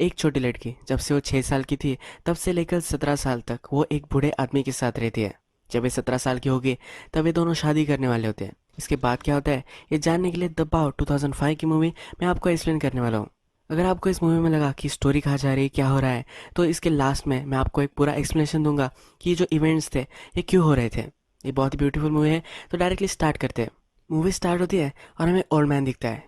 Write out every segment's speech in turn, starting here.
एक छोटी लड़की जब से वो 6 साल की थी तब से लेकर 17 साल तक वो एक बूढ़े आदमी के साथ रहती है। जब ये 17 साल की होगी तब ये दोनों शादी करने वाले होते हैं। इसके बाद क्या होता है ये जानने के लिए द बाउ 2005 की मूवी मैं आपको एक्सप्लेन करने वाला हूँ। अगर आपको इस मूवी में लगा कि स्टोरी कहाँ जा रही है क्या हो रहा है तो इसके लास्ट में मैं आपको एक पूरा एक्सप्लेनेशन दूंगा कि ये जो इवेंट्स थे ये क्यों हो रहे थे। ये बहुत ही ब्यूटीफुल मूवी है। तो डायरेक्टली स्टार्ट करते हैं। मूवी स्टार्ट होती है और हमें ओल्ड मैन दिखता है।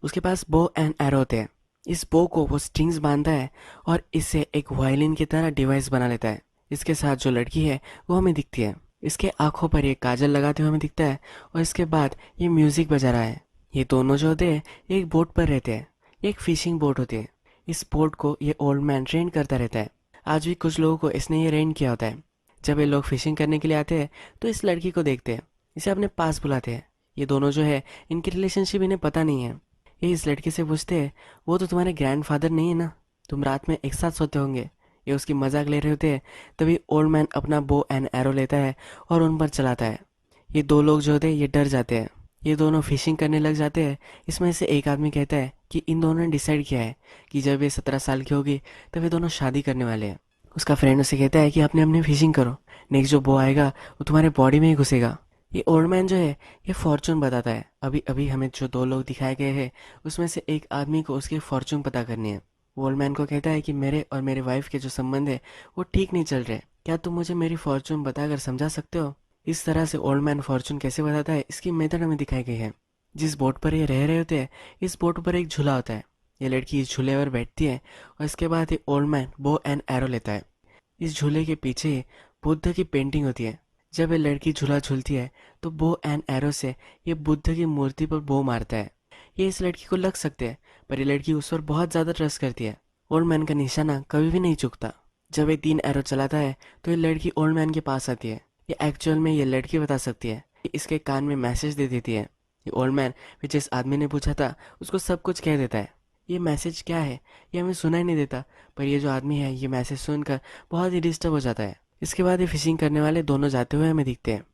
उसके पास बो एंड एरो होते हैं। इस बो को वो स्ट्रिंग्स बांधता है और इससे एक वायलिन की तरह डिवाइस बना लेता है। इसके साथ जो लड़की है वो हमें दिखती है। इसके आंखों पर ये काजल लगाते हुए हमें दिखता है और इसके बाद ये म्यूजिक बजा रहा है। ये दोनों जो होते हैं एक बोट पर रहते हैं। ये एक फिशिंग बोट होती है। इस बोट को ये ओल्ड मैन ट्रेन करता रहता है। आज भी कुछ लोगों को इसने ये रेन किया होता है। जब ये लोग फिशिंग करने के लिए आते हैं तो इस लड़की को देखते हैं। इसे अपने पास बुलाते हैं। ये दोनों जो है इनकी रिलेशनशिप इन्हें पता नहीं है। ये इस लड़की से पूछते हैं वो तो तुम्हारे ग्रैंडफादर नहीं है ना, तुम रात में एक साथ सोते होंगे। ये उसकी मजाक ले रहे होते हैं। तभी ओल्ड मैन अपना बो एंड एरो लेता है और उन पर चलाता है। ये दो लोग जो होते हैं ये डर जाते हैं। ये दोनों फिशिंग करने लग जाते हैं। इसमें से एक आदमी कहता है कि इन दोनों ने डिसाइड किया है कि जब ये 17 साल की होगी तब ये दोनों शादी करने वाले हैं। उसका फ्रेंड उसे कहता है कि आपने अपनी फिशिंग करो, नेक्स्ट जो बो आएगा वो तुम्हारे बॉडी में ही घुसेगा। ये ओल्ड मैन जो है ये फॉर्चून बताता है। अभी अभी हमें जो दो लोग दिखाए गए हैं उसमें से एक आदमी को उसकी फॉर्चून पता करनी है। वो ओल्ड मैन को कहता है कि मेरे और मेरे वाइफ के जो संबंध है वो ठीक नहीं चल रहे, क्या तुम मुझे मेरी फॉर्चून बताकर समझा सकते हो। इस तरह से ओल्ड मैन फॉर्चून कैसे बताता है इसकी मेथड हमें दिखाई गई है। जिस बोट पर ये रह रहे होते हैं इस बोट पर एक झूला होता है। ये लड़की इस झूले पर बैठती है और इसके बाद ये old man bow and arrow लेता है। इस झूले के पीछे बुद्ध की पेंटिंग होती है। जब ये लड़की झूला झूलती है तो बो एंड एरो से ये बुद्ध की मूर्ति पर बो मारता है। ये इस लड़की को लग सकते हैं पर ये लड़की उस पर बहुत ज़्यादा ट्रस्ट करती है। ओल्ड मैन का निशाना कभी भी नहीं चूकता। जब ये 3 एरो चलाता है तो ये लड़की ओल्ड मैन के पास आती है। ये एक्चुअल में ये लड़की बता सकती है। ये इसके कान में मैसेज दे देती है। ये ओल्ड मैन जिस आदमी ने पूछा था उसको सब कुछ कह देता है। ये मैसेज क्या है ये हमें सुनाई नहीं देता पर ये जो आदमी है ये मैसेज सुनकर बहुत ही डिस्टर्ब हो जाता है। इसके बाद ये फिशिंग करने वाले दोनों जाते हुए हमें दिखते हैं।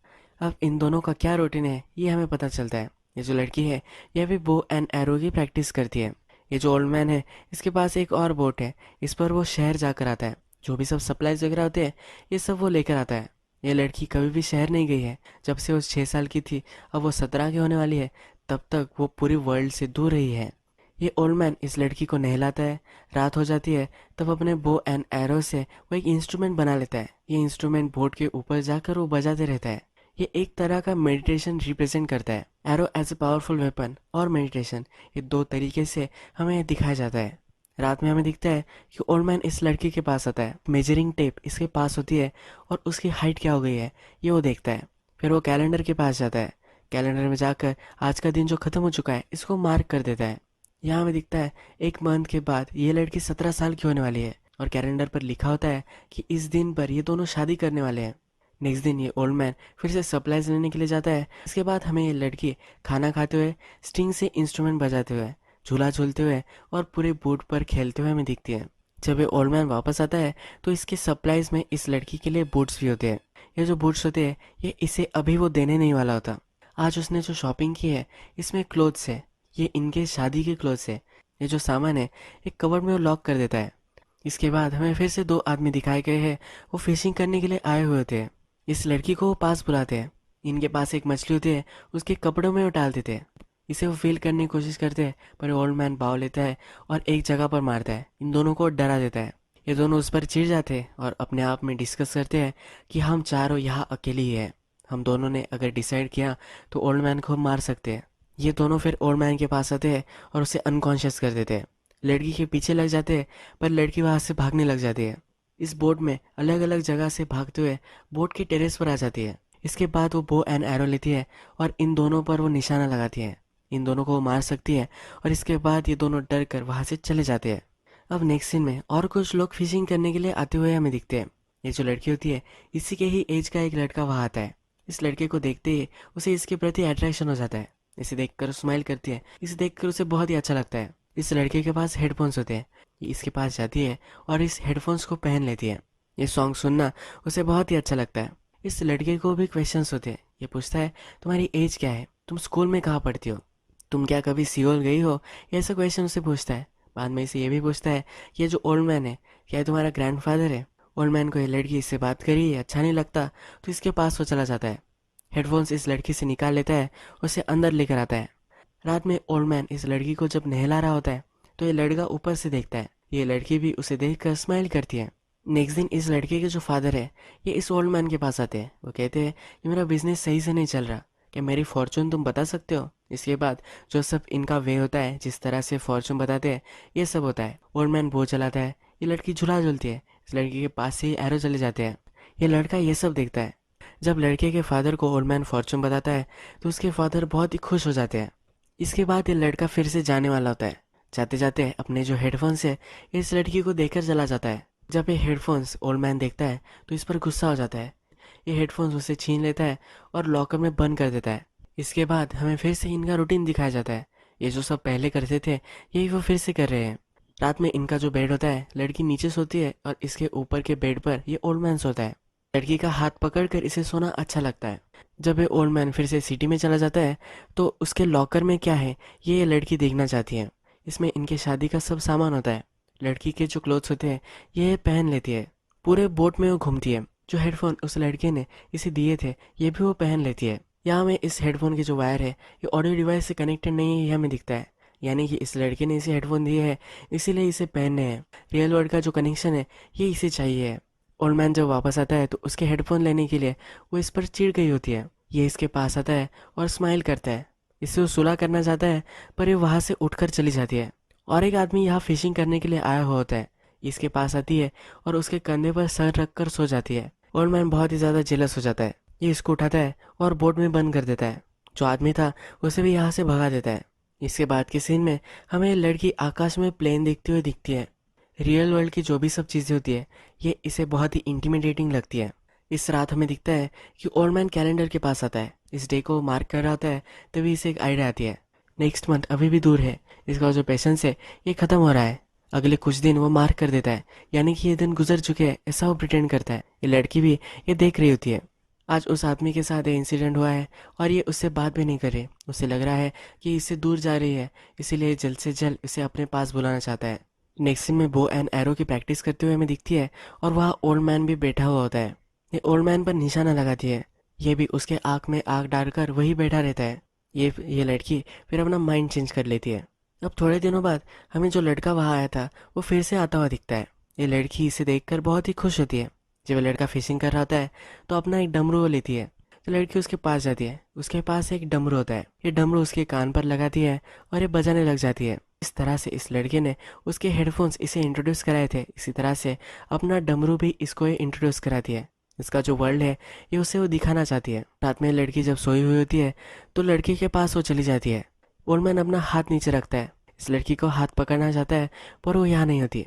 अब इन दोनों का क्या रूटीन है ये हमें पता चलता है। ये जो लड़की है यह भी बो एंड एरो की प्रैक्टिस करती है। ये जो ओल्ड मैन है इसके पास एक और बोट है। इस पर वो शहर जाकर आता है। जो भी सब सप्लाईज वगैरह होते हैं ये सब वो लेकर आता है। ये लड़की कभी भी शहर नहीं गई है। जब से वो 6 साल की थी अब वो 17 की होने वाली है तब तक वो पूरी वर्ल्ड से दूर रही है। ये ओल्ड मैन इस लड़की को नहलाता है। रात हो जाती है तब अपने बो एंड एरो से वो एक इंस्ट्रूमेंट बना लेता है। ये इंस्ट्रूमेंट बोर्ड के ऊपर जाकर वो बजाते रहता है। ये एक तरह का मेडिटेशन रिप्रेजेंट करता है। Arrow as a powerful weapon और मेडिटेशन ये दो तरीके से हमें दिखाया जाता है। रात में हमें दिखता है कि ओल्ड मैन इस लड़की के पास आता है। मेजरिंग टेप इसके पास होती है और उसकी हाइट क्या हो गई है ये वो देखता है। फिर वो कैलेंडर के पास जाता है। कैलेंडर में जाकर आज का दिन जो खत्म हो चुका है इसको मार्क कर देता है। यहाँ हमें दिखता है एक मंथ के बाद ये लड़की 17 साल की होने वाली है और कैलेंडर पर लिखा होता है कि इस दिन पर ये दोनों शादी करने वाले हैं। नेक्स्ट दिन ये ओल्ड मैन फिर से सप्लाईज लेने के लिए जाता है। इसके बाद हमें ये लड़की खाना खाते हुए स्ट्रिंग से इंस्ट्रूमेंट बजाते हुए झूला झूलते हुए और पूरे बोर्ड पर खेलते हुए हमें दिखती है। जब ये ओल्ड मैन वापस आता है तो इसके सप्लाईज में इस लड़की के लिए बूट्स भी होते हैं। ये जो बूट्स होते हैं ये इसे अभी वो देने नहीं वाला होता। आज उसने जो शॉपिंग की है इसमें क्लोथ्स है। ये इनके शादी के क्लोथ्स है। ये जो सामान है एक कवर्ड में वो लॉक कर देता है। इसके बाद हमें फिर से दो आदमी दिखाए गए हैं। वो फिशिंग करने के लिए आए हुए होते हैं। इस लड़की को वो पास बुलाते हैं। इनके पास एक मछली होती है उसके कपड़ों में वो डाल देते हैं। इसे वो फील करने की कोशिश करते हैं पर ओल्ड मैन भाव लेता है और एक जगह पर मारता है। इन दोनों को डरा देता है। ये दोनों उस पर चिढ़ जाते हैं और अपने आप में डिस्कस करते हैं कि हम चारों यहाँ अकेले ही हैं। हम दोनों ने अगर डिसाइड किया तो ओल्ड मैन को हम मार सकते हैं। ये दोनों फिर ओल्ड मैन के पास आते हैं और उसे अनकॉन्शियस कर देते हैं। लड़की के पीछे लग जाते हैं पर लड़की वहाँ से भागने लग जाती है। इस बोट में अलग अलग जगह से भागते हुए बोट के टेरेस पर आ जाती है। इसके बाद वो बो एंड एरो लेती है और इन दोनों पर वो निशाना लगाती है। इन दोनों को वो मार सकती है और इसके बाद ये दोनों डर कर वहाँ से चले जाते हैं। अब नेक्स्ट सीन में और कुछ लोग फिशिंग करने के लिए आते हुए हमें दिखते हैं। ये जो लड़की होती है इसी के ही एज का एक लड़का वहाँ आता है। इस लड़के को देखते ही उसे इसके प्रति अट्रैक्शन हो जाता है। इसे देखकर स्माइल करती है। इसे देखकर उसे बहुत ही अच्छा लगता है। इस लड़के के पास हेडफोन्स होते हैं। ये इसके पास जाती है और इस हेडफोन्स को पहन लेती है। ये सॉन्ग सुनना उसे बहुत ही अच्छा लगता है। इस लड़के को भी क्वेश्चंस होते हैं। ये पूछता है तुम्हारी एज क्या है, तुम स्कूल में कहाँ पढ़ती हो, तुम क्या कभी सियोल गई हो, ये ऐसा क्वेश्चन उसे पूछता है। बाद में इसे ये भी पूछता है कि ये जो ओल्ड मैन है क्या ये तुम्हारा ग्रैंडफादर है। ओल्ड मैन को ये लड़की इससे बात करी अच्छा नहीं लगता तो इसके पास वो चला जाता है। हेडफोन्स इस लड़की से निकाल लेता है, उसे अंदर लेकर आता है। रात में ओल्ड मैन इस लड़की को जब नहला रहा होता है तो ये लड़का ऊपर से देखता है। ये लड़की भी उसे देखकर स्माइल करती है। नेक्स्ट दिन इस लड़के के जो फादर है ये इस ओल्ड मैन के पास आते हैं। वो कहते हैं कि मेरा बिजनेस सही से नहीं चल रहा, क्या मेरी फॉर्चून तुम बता सकते हो। इसके बाद जो सब इनका वे होता है, जिस तरह से फॉर्चून बताते हैं, ये सब होता है। ओल्ड मैन बो चलाता है, ये लड़की झूला झूलती है, इस लड़की के पास से ही एरो चले जाते हैं। ये लड़का ये सब देखता है। जब लड़के के फादर को ओल्ड मैन फॉर्चून बताता है तो उसके फादर बहुत ही खुश हो जाते हैं। इसके बाद ये लड़का फिर से जाने वाला होता है। जाते जाते अपने जो हेडफोन्स है इस लड़की को देकर चला जाता है। जब ये हेडफोन्स ओल्ड मैन देखता है तो इस पर गुस्सा हो जाता है। ये हेडफोन्स उसे छीन लेता है और लॉकर में बंद कर देता है। इसके बाद हमें फिर से इनका रूटीन दिखाया जाता है। ये जो सब पहले करते थे यही वो फिर से कर रहे हैं। रात में इनका जो बेड होता है, लड़की नीचे सोती है और इसके ऊपर के बेड पर ये ओल्ड मैन सोता है। लड़की का हाथ पकड़कर इसे सोना अच्छा लगता है। जब ये ओल्ड मैन फिर से सिटी में चला जाता है तो उसके लॉकर में क्या है ये लड़की देखना चाहती है। इसमें इनके शादी का सब सामान होता है। लड़की के जो क्लोथ्स होते हैं ये पहन लेती है। पूरे बोट में वो घूमती है। जो हेडफोन उस लड़के ने इसे दिए थे ये भी वो पहन लेती है। यहाँ में इस हेडफोन की जो वायर है ये ऑडियो डिवाइस से कनेक्टेड नहीं है, ये हमें दिखता है। यानी कि इस लड़के ने इसे हेडफोन दिए हैं इसीलिए इसे पहनने हैं। रियल वर्ल्ड का जो कनेक्शन है ये इसे चाहिए है। ओल्ड मैन जब वापस आता है तो उसके हेडफोन लेने के लिए वो इस पर चिढ़ गई होती है। ये इसके पास आता है और स्माइल करता है। इससे वो सुलह करना चाहता है पर ये वहाँ से उठकर चली जाती है। और एक आदमी यहाँ फिशिंग करने के लिए आया हुआ होता है। इसके पास आती है और उसके कंधे पर सर रखकर सो जाती है। ओल्ड मैन बहुत ही ज़्यादा जेलस हो जाता है। ये इसको उठाता है और बोट में बंद कर देता है। जो आदमी था उसे भी यहाँ से भगा देता है। इसके बाद के सीन में हमें ये लड़की आकाश में प्लेन देखती हुई दिखती है। रियल वर्ल्ड की जो भी सब चीज़ें होती है ये इसे बहुत ही इंटिमिडेटिंग लगती है। इस रात हमें दिखता है कि ओल्ड मैन कैलेंडर के पास आता है। इस डे को मार्क कर रहा होता है तभी इसे एक आइडिया आती है। नेक्स्ट मंथ अभी भी दूर है, इसका जो पेशेंस है ये ख़त्म हो रहा है। अगले कुछ दिन वो मार्क कर देता है, यानी कि ये दिन गुजर चुके हैं ऐसा वो प्रिटेंड करता है। ये लड़की भी ये देख रही होती है। आज उस आदमी के साथ ये इंसिडेंट हुआ है और ये उससे बात भी नहीं कर रही। उसे लग रहा है कि इससे दूर जा रही है, इसीलिए जल्द से जल्द इसे अपने पास बुलाना चाहता है। नेक्स्ट सीन में बो एंड एरो की प्रैक्टिस करते हुए हमें दिखती है और वहाँ ओल्ड मैन भी बैठा हुआ होता है। ये ओल्ड मैन पर निशाना लगाती है। ये भी उसके आँख में आँख डालकर वही बैठा रहता है। ये लड़की फिर अपना माइंड चेंज कर लेती है। अब थोड़े दिनों बाद हमें जो लड़का वहाँ आया था वो फिर से आता हुआ दिखता है। ये लड़की इसे देखकर बहुत ही खुश होती है। जब लड़का फिशिंग कर रहा होता है तो अपना एक डमरू वो लेती है। तो लड़की उसके पास जाती है। उसके पास एक डमरू होता है। ये डमरू उसके कान पर लगाती है और ये बजाने लग जाती है। इस तरह से इस लड़के ने उसके हेडफोन्स इसे इंट्रोड्यूस कराए थे, इसी तरह से अपना डमरू भी इसको ये इंट्रोड्यूस कराती है। इसका जो वर्ल्ड है ये उसे वो दिखाना चाहती है। रात में लड़की जब सोई हुई होती है तो लड़की के पास वो चली जाती है। ओल्ड मैन अपना हाथ नीचे रखता है, इस लड़की को हाथ पकड़ना चाहता है पर वो यहाँ नहीं होती।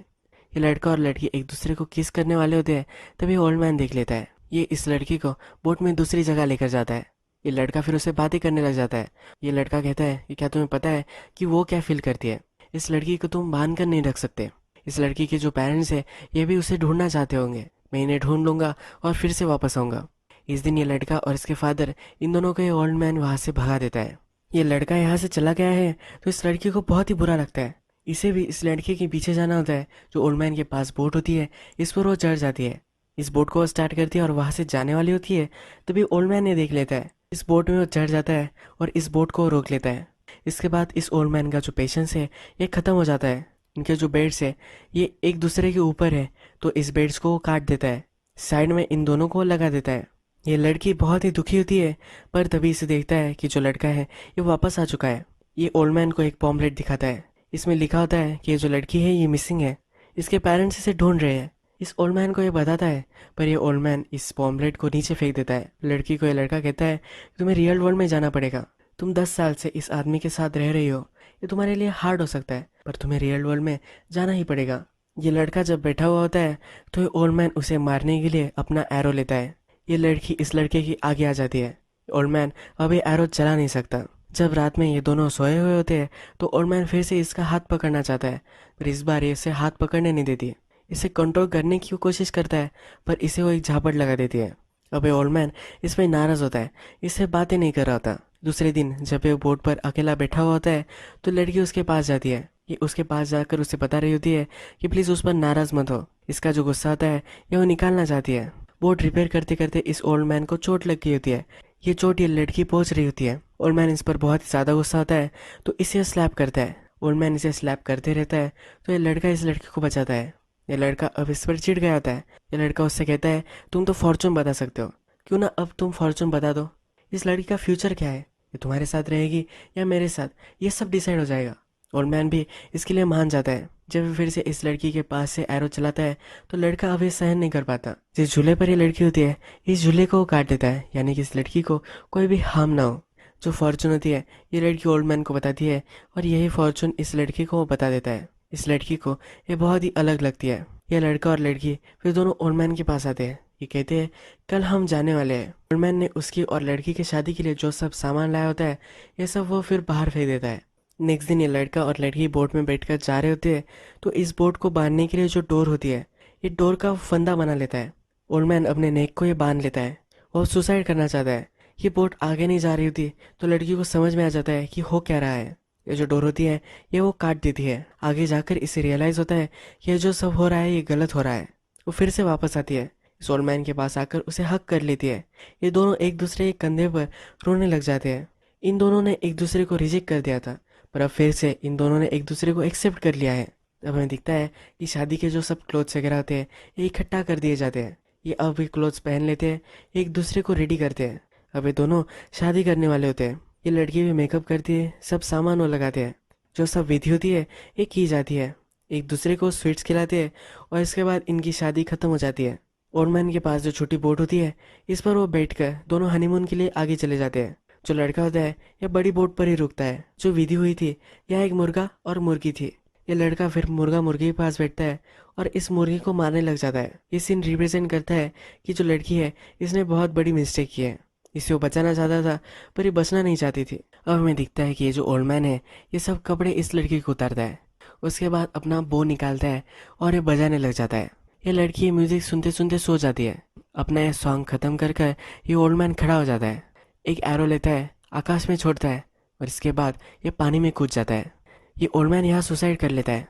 ये लड़का और लड़की एक दूसरे को किस करने वाले होते हैं तभी ओल्ड मैन देख लेता है। ये इस लड़की को बोट में दूसरी जगह लेकर जाता है। ये लड़का फिर उसे बातें करने लग जाता है। ये लड़का कहता है कि क्या तुम्हें पता है कि वो क्या फील करती है। इस लड़की को तुम बांध कर नहीं रख सकते। इस लड़की के जो पेरेंट्स हैं ये भी उसे ढूंढना चाहते होंगे। मैं इन्हें ढूंढ लूंगा और फिर से वापस आऊँगा। इस दिन ये लड़का और इसके फादर इन दोनों को ये ओल्ड मैन वहाँ से भगा देता है। ये लड़का यहाँ से चला गया है तो इस लड़की को बहुत ही बुरा लगता है। इसे भी इस लड़के के पीछे जाना होता है। जो ओल्ड मैन के पास बोट होती है इस पर वो चढ़ जाती है। इस बोट को वो स्टार्ट करती है और वहाँ से जाने वाली होती है तभी ओल्ड मैन ये देख लेता है। इस बोट में वो चढ़ जाता है और इस बोट को रोक लेता है। इसके बाद इस ओल्ड मैन का जो पेशेंस है ये ख़त्म हो जाता है। इनके जो बेड्स है ये एक दूसरे के ऊपर है तो इस बेड्स को वो काट देता है। साइड में इन दोनों को लगा देता है। ये लड़की बहुत ही दुखी होती है पर तभी इसे देखता है कि जो लड़का है ये वापस आ चुका है। ये ओल्ड मैन को एक पॉम्पलेट दिखाता है। इसमें लिखा होता है कि ये जो लड़की है ये मिसिंग है, इसके पेरेंट्स इसे ढूंढ रहे हैं। इस ओल्ड मैन को ये बताता है पर ये ओल्ड मैन इस पॉम्पलेट को नीचे फेंक देता है। लड़की को ये लड़का कहता है तुम्हें रियल वर्ल्ड में जाना पड़ेगा। तुम 10 साल से इस आदमी के साथ रह रही हो, ये तुम्हारे लिए हार्ड हो सकता है पर तुम्हें रियल वर्ल्ड में जाना ही पड़ेगा। ये लड़का जब बैठा हुआ होता है तो ये ओल्ड मैन उसे मारने के लिए अपना एरो लेता है। ये लड़की इस लड़के की आगे आ जाती है। ओल्ड मैन अभी एरो चला नहीं सकता। जब रात में ये दोनों सोए हुए होते हैं तो ओल्ड मैन फिर से इसका हाथ पकड़ना चाहता है पर इस बार ये इसे हाथ पकड़ने नहीं देती। इसे कंट्रोल करने की कोशिश करता है पर इसे वो एक झापट लगा देती है। अब ये ओल्ड मैन इस पर नाराज होता है, इससे बातें नहीं कर रहा होता। दूसरे दिन जब ये बोट पर अकेला बैठा हुआ होता है तो लड़की उसके पास जाती है। ये उसके पास जाकर उसे बता रही होती है कि प्लीज़ उस पर नाराज़ मत हो। इसका जो गुस्सा होता है ये वो निकालना चाहती है। बोट रिपेयर करते करते इस ओल्ड मैन को चोट लग गई होती है। ये चोट ये लड़की पहुंच रही होती है। ओल्ड मैन इस पर बहुत ही ज़्यादा गुस्सा होता है तो इसे स्लैप करता है। ओल्ड मैन इसे स्लैप करते रहता है तो ये लड़का इस लड़की को बचाता है। ये लड़का अब इस पर चिढ़ गया होता है। ये लड़का उससे कहता है तुम तो फॉर्चून बता सकते हो, क्यों ना अब तुम फॉर्चून बता दो। इस लड़की का फ्यूचर क्या है, ये तुम्हारे साथ रहेगी या मेरे साथ, ये सब डिसाइड हो जाएगा। ओल्ड मैन भी इसके लिए मान जाता है। जब वो फिर से इस लड़की के पास से एरो चलाता है तो लड़का अब ये सहन नहीं कर पाता। जिस झूले पर ये लड़की होती है इस झूले को वो काट देता है, यानी कि इस लड़की को कोई भी हार्म ना हो। जो फॉर्चून होती है ये लड़की ओल्ड मैन को बताती है और यही फॉर्चून इस लड़की को वो बता देता है। इस लड़की को ये बहुत ही अलग लगती है। यह लड़का और लड़की फिर दोनों ओल्ड मैन के पास आते हैं। ये कहते हैं कल हम जाने वाले हैं। ओल्ड मैन ने उसकी और लड़की की शादी के लिए जो सब सामान लाया होता है ये सब वो फिर बाहर फेंक देता है। नेक्स्ट दिन ये लड़का और लड़की बोट में बैठकर जा रहे होते हैं तो इस बोट को बांधने के लिए जो डोर होती है ये डोर का फंदा बना लेता है। ओल्ड मैन अपने नेक को ये बांध लेता है। वो सुसाइड करना चाहता है। ये बोट आगे नहीं जा रही होती तो लड़की को समझ में आ जाता है कि हो क्या रहा है। ये जो डोर होती है ये वो काट देती है। आगे जाकर इसे रियलाइज होता है कि ये जो सब हो रहा है ये गलत हो रहा है। वो फिर से वापस आती है। इस ओल्ड मैन के पास आकर उसे हक कर लेती है। ये दोनों एक दूसरे के कंधे पर रोने लग जाते हैं। इन दोनों ने एक दूसरे को रिजेक्ट कर दिया था पर अब फिर से इन दोनों ने एक दूसरे को एक्सेप्ट कर लिया है। अब हमें दिखता है कि शादी के जो सब क्लोथ्स वगैरह होते हैं ये इकट्ठा कर दिए जाते हैं। ये अब ये क्लोथ्स पहन लेते हैं, एक दूसरे को रेडी करते हैं। अब ये दोनों शादी करने वाले होते हैं। ये लड़की भी मेकअप करती है, सब सामान वो लगाते हैं। जो सब विधि होती है ये की जाती है। एक दूसरे को स्वीट्स खिलाते हैं और इसके बाद इनकी शादी खत्म हो जाती है। ओल्ड मैन के पास जो छोटी बोट होती है इस पर वो बैठकर दोनों हनीमून के लिए आगे चले जाते हैं। जो लड़का होता है यह बड़ी बोट पर ही रुकता है। जो विधि हुई थी यह एक मुर्गा और मुर्गी थी। ये लड़का फिर मुर्गा मुर्गी के पास बैठता है और इस मुर्गी को मारने लग जाता है। ये सीन रिप्रेजेंट करता है कि जो लड़की है इसने बहुत बड़ी मिस्टेक की है। इसे वो बचाना चाहता था पर ये बचना नहीं चाहती थी। अब हमें दिखता है कि ये जो ओल्ड मैन है ये सब कपड़े इस लड़की को उतारता है। उसके बाद अपना बो निकालता है और ये बजाने लग जाता है। ये लड़की ये म्यूजिक सुनते सुनते सो जाती है। अपना ये सॉन्ग खत्म कर कर ये ओल्ड मैन खड़ा हो जाता है। एक एरो लेता है, आकाश में छोड़ता है और इसके बाद ये पानी में कूद जाता है। ये ओल्ड मैन यहाँ सुसाइड कर लेता है।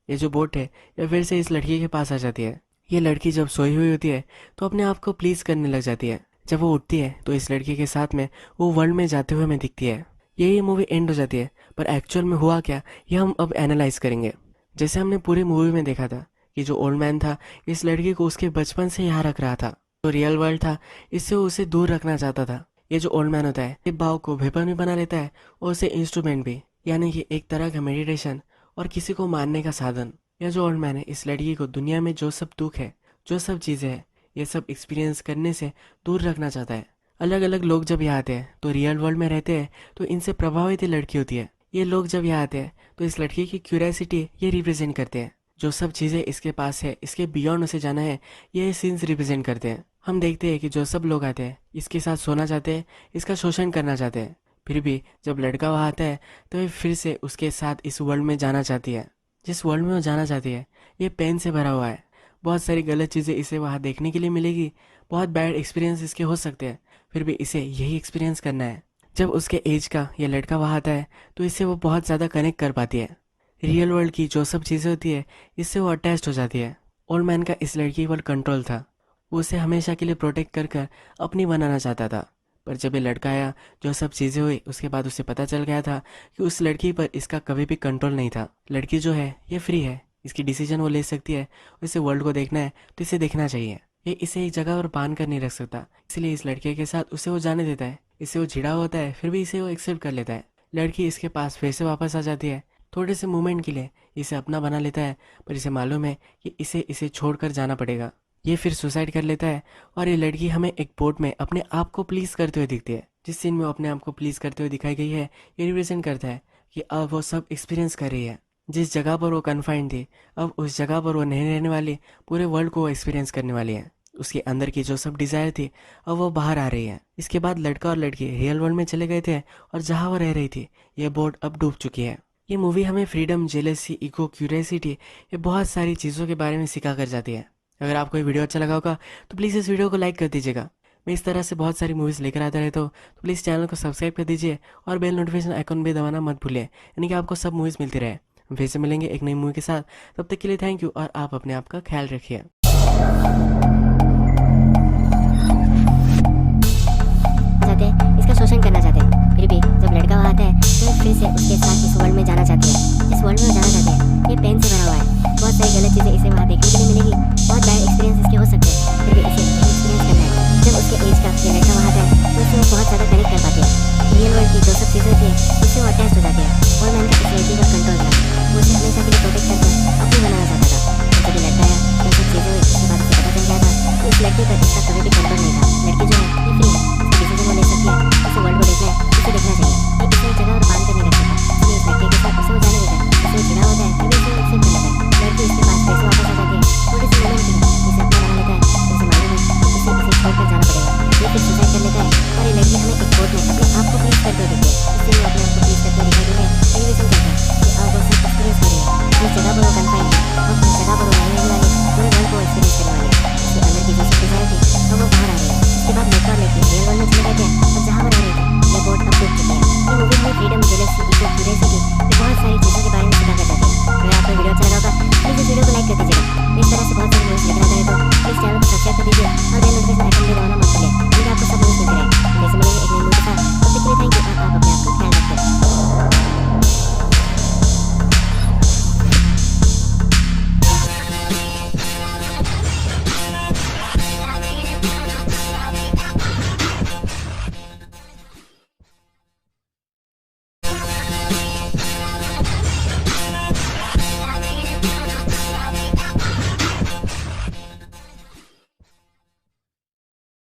ये जो बोट है ये फिर से इस लड़की के पास आ जाती है। ये लड़की जब सोई हुई होती है तो अपने आप को प्लीज करने लग जाती है। जब वो उठती है तो इस लड़की के साथ में वो वर्ल्ड में जाते हुए हमें दिखती है। ये मूवी एंड हो जाती है पर एक्चुअल में हुआ क्या ये हम अब एनालाइज करेंगे। जैसे हमने पूरी मूवी में देखा था कि जो ओल्ड मैन था इस लड़की को उसके बचपन से यहाँ रख रहा था। जो रियल वर्ल्ड था इससे वो उसे दूर रखना चाहता था। ये जो ओल्ड मैन होता है ये भाव को वेपन भी बना लेता है और उसे इंस्ट्रूमेंट भी, यानी कि एक तरह का मेडिटेशन और किसी को मारने का साधन। यह जो ओल्ड मैन है इस लड़की को दुनिया में जो सब दुख है, जो सब चीज़ें हैं, ये सब एक्सपीरियंस करने से दूर रखना चाहता है। अलग अलग लोग जब यहाँ आते हैं तो रियल वर्ल्ड में रहते हैं तो इनसे प्रभावित ये लड़की होती है। ये लोग जब यहाँ आते हैं तो इस लड़की की क्यूरियोसिटी ये रिप्रेजेंट करते हैं। जो सब चीज़ें इसके पास है इसके बियॉन्ड उसे जाना है ये सीन्स रिप्रेजेंट करते हैं। हम देखते हैं कि जो सब लोग आते हैं इसके साथ सोना चाहते हैं, इसका शोषण करना चाहते हैं। फिर भी जब लड़का वहाँ आता है तो ये फिर से उसके साथ इस वर्ल्ड में जाना चाहती है। जिस वर्ल्ड में वो जाना चाहती है ये पेन से भरा हुआ है। बहुत सारी गलत चीज़ें इसे वहाँ देखने के लिए मिलेगी, बहुत बैड एक्सपीरियंस इसके हो सकते हैं, फिर भी इसे यही एक्सपीरियंस करना है। जब उसके एज का ये लड़का वहाँ आता है तो इससे वो बहुत ज़्यादा कनेक्ट कर पाती है। रियल वर्ल्ड की जो सब चीज़ें होती है इससे वो अटैच्ड हो जाती है। ओल्ड मैन का इस लड़की पर कंट्रोल था। वो उसे हमेशा के लिए प्रोटेक्ट कर कर अपनी बनाना चाहता था। पर जब ये लड़का आया जो सब चीज़ें हुई उसके बाद उसे पता चल गया था कि उस लड़की पर इसका कभी भी कंट्रोल नहीं था। लड़की जो है ये फ्री है, इसकी डिसीजन वो ले सकती है। इसे वर्ल्ड को देखना है तो इसे देखना चाहिए। ये इसे एक जगह पर बांध कर नहीं रख सकता, इसलिए इस लड़के के साथ उसे वो जाने देता है। इससे वो चिढ़ा होता है फिर भी इसे वो एक्सेप्ट कर लेता है। लड़की इसके पास फिर से वापस आ जाती है। थोड़े से मोमेंट के लिए इसे अपना बना लेता है पर इसे मालूम है कि इसे छोड़कर जाना पड़ेगा। ये फिर सुसाइड कर लेता है और ये लड़की हमें एक बोट में अपने आप को प्लीज करते हुए दिखती है। जिस सीन में वो अपने आप को प्लीज करते हुए दिखाई गई है ये रिप्रेजेंट करता है कि अब वो सब एक्सपीरियंस कर रही है। जिस जगह पर वो कन्फाइंड थी अब उस जगह पर वो नहीं रहने वाली, पूरे वर्ल्ड को वो एक्सपीरियंस करने वाली है। उसके अंदर की जो सब डिजायर थी अब वो बाहर आ रही है। इसके बाद लड़का और लड़की रियल वर्ल्ड में चले गए थे और जहाँ वो रह रही थी ये बोट अब डूब चुकी है। ये मूवी हमें फ्रीडम, जेलसी, इको, क्यूरियोसिटी ये बहुत सारी चीज़ों के बारे में सिखा कर जाती है। अगर आपको ये वीडियो अच्छा लगा होगा तो प्लीज़ इस वीडियो को लाइक कर दीजिएगा। मैं इस तरह से बहुत सारी मूवीज़ लेकर आता रहता हूँ तो प्लीज़ चैनल को सब्सक्राइब कर दीजिए और बेल नोटिफिकेशन आइकन भी दबाना मत भूलिए, यानी कि आपको सब मूवीज़ मिलती रहे। फिर से मिलेंगे एक नई मूवी के साथ। तब तक के लिए थैंक यू और आप अपने आप का ख्याल रखिए।